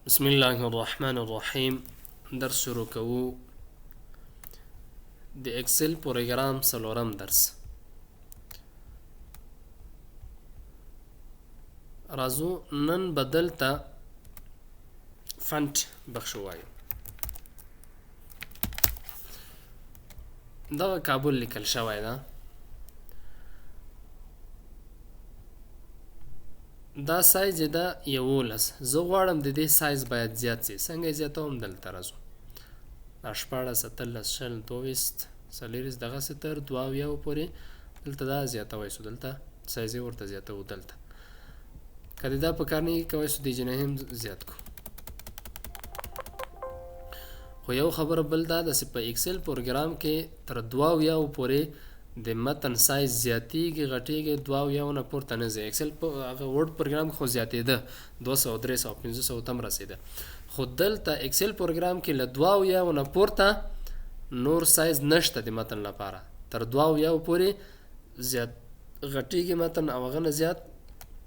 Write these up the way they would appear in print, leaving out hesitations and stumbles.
بسم الله الرحمن الرحیم. درس شروع کوو. د اکسل پروګرام څلورم درس. راځو نن بدل ته فنټ بخښو وایو. دغه کابل لیکل شوی ده. دا سایز یې ده 11. زه غواړم د دې سایز باید زیات شي. څنګه یې زیاتوم؟ دلته راځو. دا 14 17 20 24 40 دغسې تر 72 پورې دلته دا زیاتوی سو. دلته سایز یې ورته زیاتوو. دلته که دې دا په کار نه کوی سو دې جنې هم زیات کړو. خو یو خبره بل دا ده چې په اکسل پروګرام کې تر 72 پورې د متن سایز زیاتیږي غټیږي. 72 نه پورته نه ځي. اکسل په هغه ورډ پروګرام کې خو زیاتېده 200 300 500 تم رسېده. خو دلته اکسل پروګرام کې له 72 نه پورته نور سایز نشته د متن لپاره. تر 72 پورې زیات غټیږي متن او هغه نه زیات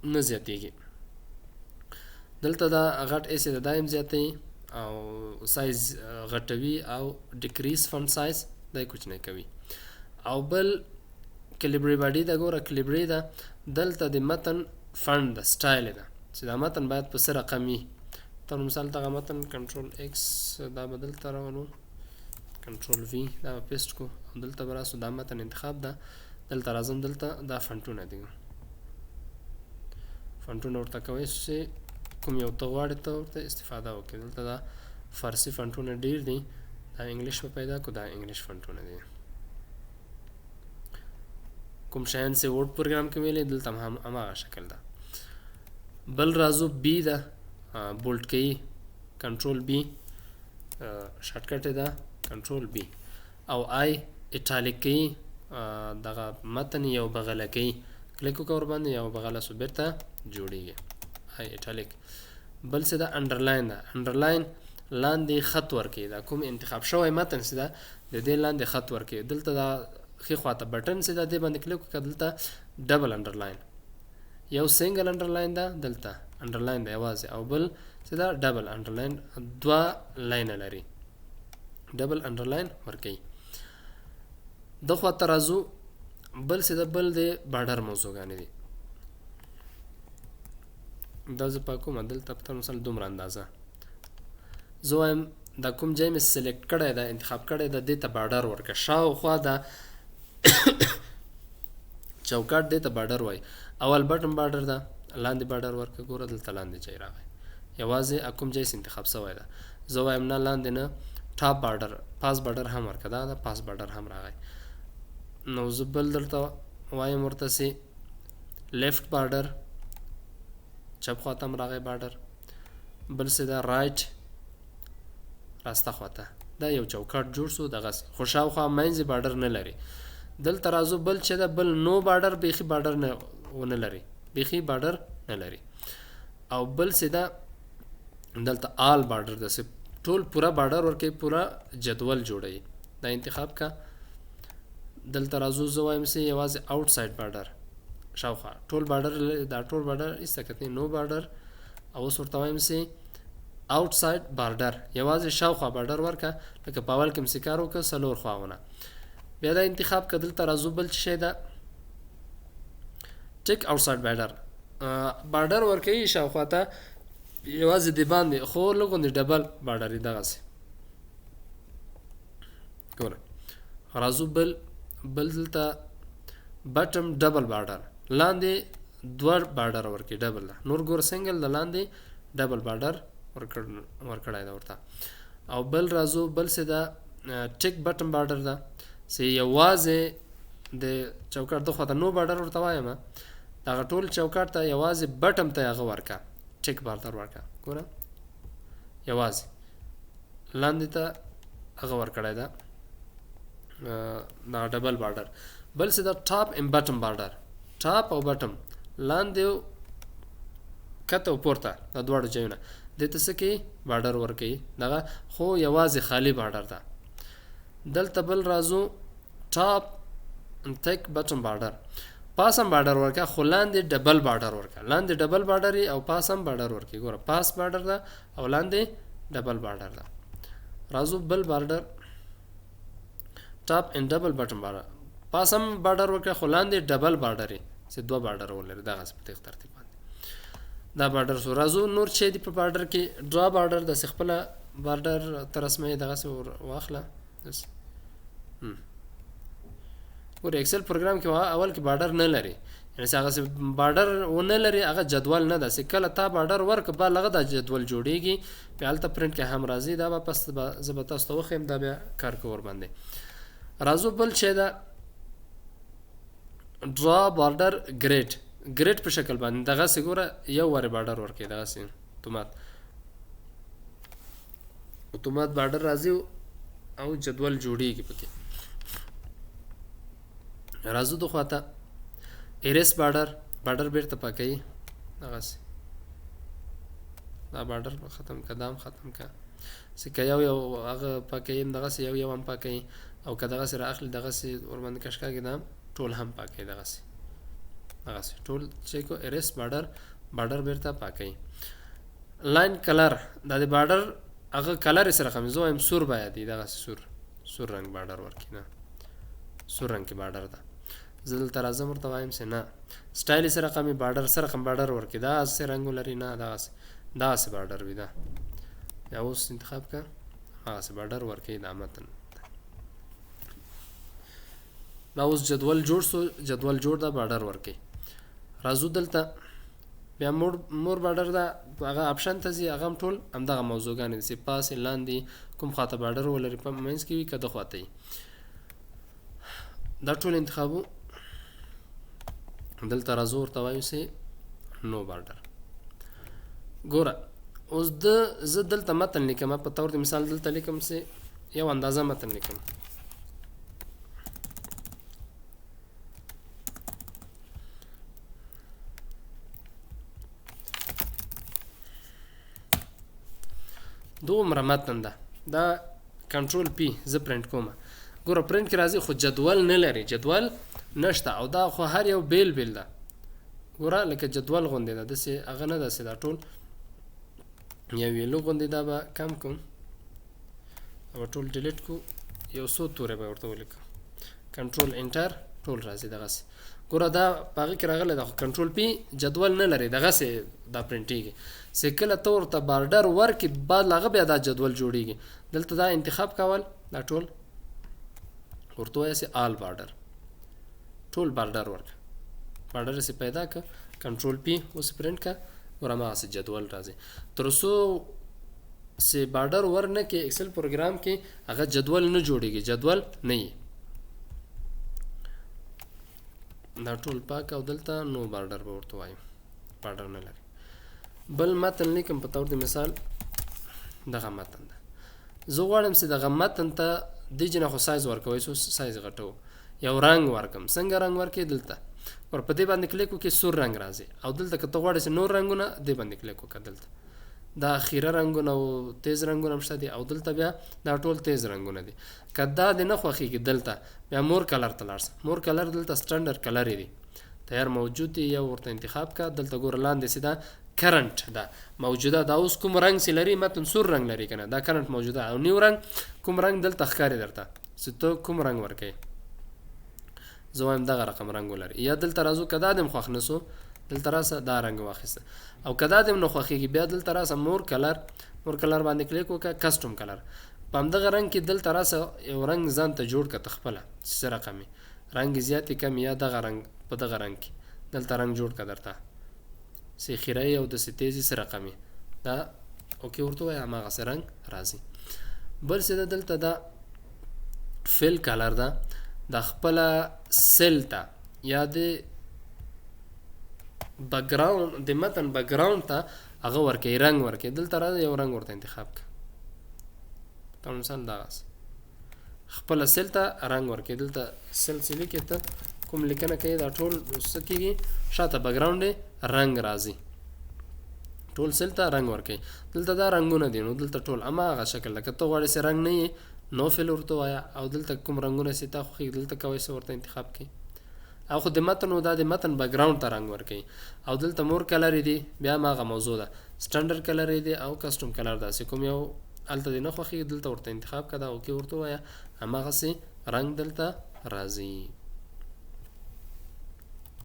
نه زیاتیږي. دلته دا غټ ایسې د دایم زیاتوي او سایز غټوي او ډیکریز فونټ سایز دا کوچنی کوي. او بل کلیبري باډي دا ګوره کلیبري ده. دلته د متن فونټ ده سټایل ده چې دا متن باید په څه رقم وي. تر مثال دغه متن کنټرول ایکس دا به دلته راولو، کنټرول وي دا به پیسټ کو او دلته به راسو. دا متن انتخاب ده. دلته راځم. دلته دا فونټونه دي. فونټونه ورته کوی چې کوم یو ته غواړې ته ورته استفاده وکړې. دلته دا فارسي فونټونه ډېر دي. دا انګلیش به پیدا کړو. دا انګلیش فونټونه دي. کوم شیان چې ورډ پروګرام کې ویلې دلته هم هماغه شکل ده. بل راځو بي ده بولډ کوي کنټرول بي شارټکټ ده کنټرول بي او آی ایټالیک کوي. دغه متن یو بغله کوي. کلیک وکړه ورباندې یو بغله سو بیرته جوړیږي. آی ایټالیک. بل څه ده انډرلاین ده. انډرلاین لاندې خط ورکوي. دا کوم انتخاب شوی متن چې ده د دې لاندې خط ورکوي. دلته دا ښي خواته بټن چې ده دې باندې کلیک وکړه. دلته ډبل انډرلاین یو سنګل انډرلاین ده. دلته انډرلاین ده یوازې او بل چې ده ډبل انډرلاین دوه لاینه لري. ډبل انډرلاین ورکوي. د خواته راځو. بل چې ده بل د باډر موضوعګانې دي. دا زه پاکوم. دلته په مثال دومره اندازه زه وایم دا کوم ځای مې سلیکټ کړی ده انتخاب کړی ده دې ته باډر ورکړه. شاوخوا دا چوکاټ دې ته باډر وایي. اول بټن باډر ده لاندې باډر ورکړه. ګوره دلته لاندې ځای راغی. یوازې کوم ځای انتخاب شوی ده. زه وایم نه لاندې نه ټاپ باډر پاس باډر هم ورکړه. دا ده پاس باډر هم راغی. نو زه بل درته وایم ورته سي لیفټ باډر چپ خواته هم راغی باډر. بل څه ده رایټ راسته خواته. دا یو چوکاټ جوړ شو دغسې. خو شاوخوا منځ باډر نه لري. دلته راځو. بل چې ده بل نو باډر بیخي باډر نه ونه لري. بیخي باډر نه لري. او بل چې ده دلته آل باډر ده چې ټول پوره باډر ورکوي پوره جدول جوړوي. دا انتخاب کا. دلته راځو. زه وایم چې یوازې آوټ سایډ باډر شاوخوا ټول باډر دا ټول باډر ایسته کتنې نو باډر. او اوس ورته وایم چې آوټ سایډ باډر یوازې شاوخوا باډر ورکه. لکه په اول کې مې کار وکړه څلور خواونه. بیا دا انتخاب که. دلته راځو. بل څه شی ده ټیک آوټ سایډ باډر باډر ورکوي شاوخوا ته یوازې د باندې خو لږ غوندې ډبل باډر یې دغسې. ګوره راځو. بل دلته بټم ډبل باډر لاندې دوه باډر ورکوي ډبل ده. نور ګوره سنګل د لاندې ډبل باډر ورکړی ده ورته. او بل راځو. بل څه ده ټیک بټن باډر ده چې یوازې د چوکاټ د خواته نو باډر ورته وایم. دغه ټول چوکاټ ته یوازې بټم ته هغه ورکړه ټیک باډر ورکړه. ګوره یوازې لاندې ته هغه ورکړی ده دا ډبل باډر. بل څه ده ټاپ ام بټم باډر. ټاپ او بټم لاندې کته او پورته دا دواړه ځایونه دې ته څه کوي باډر ورکوي دغه. خو یوازې خالی باډر ده. دلته بل راځو ټاپ تک بټن باډر. پاس هم بارډر ورکه خو لاندې ډبل بارډر ورکه، لاندې ډبل بارډر او پاس هم بارډر ورکه. ګوره پاس بارډر ده او لاندې ډبل بارډر ده. راځو بل بارډر ټاپ ان ډبل بټن بارډر. پاس هم بارډر ورکه خو لاندې ډبل بارډر یې چې دوه بارډر ولري دغه په ترتیب باندې دا بارډر سو. راځو نور چې دی په بارډر کې ډرا بارډر د خپل بارډر تر اسمه دغه سو واخله. ور ایکسل پروګرام کې اول کې بارډر نه لري، یعنی هغه بارډر ونه لري، هغه جدول نه ده. کله تا بارډر ورک به لغه د جدول جوړیږي په الته پرنٹ کې هم راځي. دا به پس زبر تاسو ته وخیم دا بیا کار کور باندې. راځو بل چې دا ډرا بارډر ګریډ په شکل باندې دغه سګوره یو ور بارډر ورکې دغه سي اتومات بارډر راځي او جدول جوړیږي پکې. راځو د خواته ایریس بارډر بیرته پاکي دغه سي دا بارډر ختم کدام ختم کا سکه یو هغه پاکي دغه سي یو هم پاکي او کداغه سره اخلي دغه سي ور باندې کشکا کېدام ټول هم پاکي دغه سي ټول چې کو ایریس بارډر بیرته پاکي. لاین کلر د بارډر هغه کلر سره خمزو هم سور باید دغه سور رنگ بارډر ورکی نه سور رنگ کې بارډر ده. زل تر اعظم ورته وایم سه نه سټایل سره قمی بارډر سره قم بارډر ورکی دا سه رنگ لري نه دا سه بارډر وی دا یا اوس انتخاب کا سه بارډر ورکی دا متن. دا اوس جدول جوړ دا بارډر ورکی. راځو دلته بیا مور بارډر دا هغه اپشن ته زی هغه ټول همدغه موضوعګان دي پاس لاندې کوم خاطر بارډر ولري په مینس کې وي کده خواته دا ټول انتخابو. دلته راځو ورته وایو سي نو بارډر. ګوره اوس زه دلته متن لیکم په تور د مثال دلته لیکم سي یو اندازه متن لیکم. دومره متن ده دا کنټرول پی زه پرنٹ کوم. ګوره پرنٹ کې راځي خو جدول نه لري، جدول نشته او دا خو هر یو بیل ده. ګوره لکه جدول غوندې ده داسې هغه نه داسې دا ټول یو ویلو غوندې دا به کم کوم او ټول ډیلیټ کو یو څو تورې به ورته ولیکم کنټرول انټر ټول راځي دغسې. ګوره دا په هغې کې راغلی ده خو کنټرول پی جدول نه لري دغسې دا پرنټېږي. چې کله ته ورته بارډر ورکې بعد هغه بیا دا جدول جوړیږي. دلته دا انتخاب کول دا ټول ورته وایي چې آل بارډر ټول بارډر ورک بارډر سي پیدا ک کنټرول پی اوس پرنٹ کا ورما سي جدول راځي. تر څو سي بارډر ورنه کې ایکسل پروګرام کې هغه جدول نه جوړیږي، جدول نه وي. دا ټول پاک او دلته نو بارډر به ورته وایو بارډر نه لري. بل متن لیکم په تور د مثال دغه متن ده. زه غواړم چې دغه متن ته د جنه خو سایز ورکوي سو سایز غټو یو رنگ ورکم. څنګه رنگ ورکې دلته ور په دې باندې کلیک وکړئ سور رنگ راځي او دلته که ته غواړې چې نور رنگونه دې باندې کلیک وکړه. دلته دا خیره رنگونه او تیز رنگونه مشته دي او دلته بیا دا ټول تیز رنگونه دي. کدا د نه خوخیږي دلته بیا مور کلر ته لاړ. مور کلر دلته سټانډرډ کلر دی تیار موجود دی یو ورته انتخاب کا. دلته ګور لاندې سیدا کرنٹ دا موجوده دا اوس کوم رنگ سی لري متن سور رنگ لري کنه دا کرنٹ موجوده او نیو رنگ کوم رنگ دلته ښکاری درته ستو کوم رنگ ورکې زویم دغه رقم رنگ ولري. یا دلته راځو کدا دم خوښ نسو دلته راسه دا رنگ واخیسته او کدا دم نو خوخیږي بیا دلته راسه مور کلر باندې کلیک وکړه کسټم کلر په همدغه رنگ کې دلته راسه یو رنگ ځان ته جوړ کړه خپل څه رقمي رنگ زیاتې کم یا دغه رنگ په دغه رنگ کې دلته رنگ جوړ کړه درته سی خیره او د ستیزي سره رقمي دا اوکې ورته وای هغه سره رنگ راځي. بل څه دلته دا فل کلر دا د خپل سیل ته یا د بیک ګراوند د متن بیک ګراوند ته هغه ورکې رنگ ورکې دلته را یو رنگ ورته انتخاب ک په مثال دا خپل سیل ته رنگ ورکې دلته سیل سلی کې ته کوم لیکنه کوي دا ټول سکیږي شاته بیک ګراوند رنگ راځي ټول سیل ته رنگ ورکې دلته دا رنگونه دي نو دلته ټول اما هغه شکل لکه ته غواړې سي رنگ نه نو فل ورته وایا او دلته کوم رنگونه سي تا خو دلته کوي سي ورته انتخاب کړي او خو د متن او د متن بیک گراوند ته رنگ ورکوي او دلته مور کلر دی بیا ماغه موضوع ده سټانډرډ کلر دی او کسټم کلر ده کوم یو الته دی نه خوخي دلته ورته انتخاب کړه او کې ورته وایا هماغه سي رنگ دلته راځي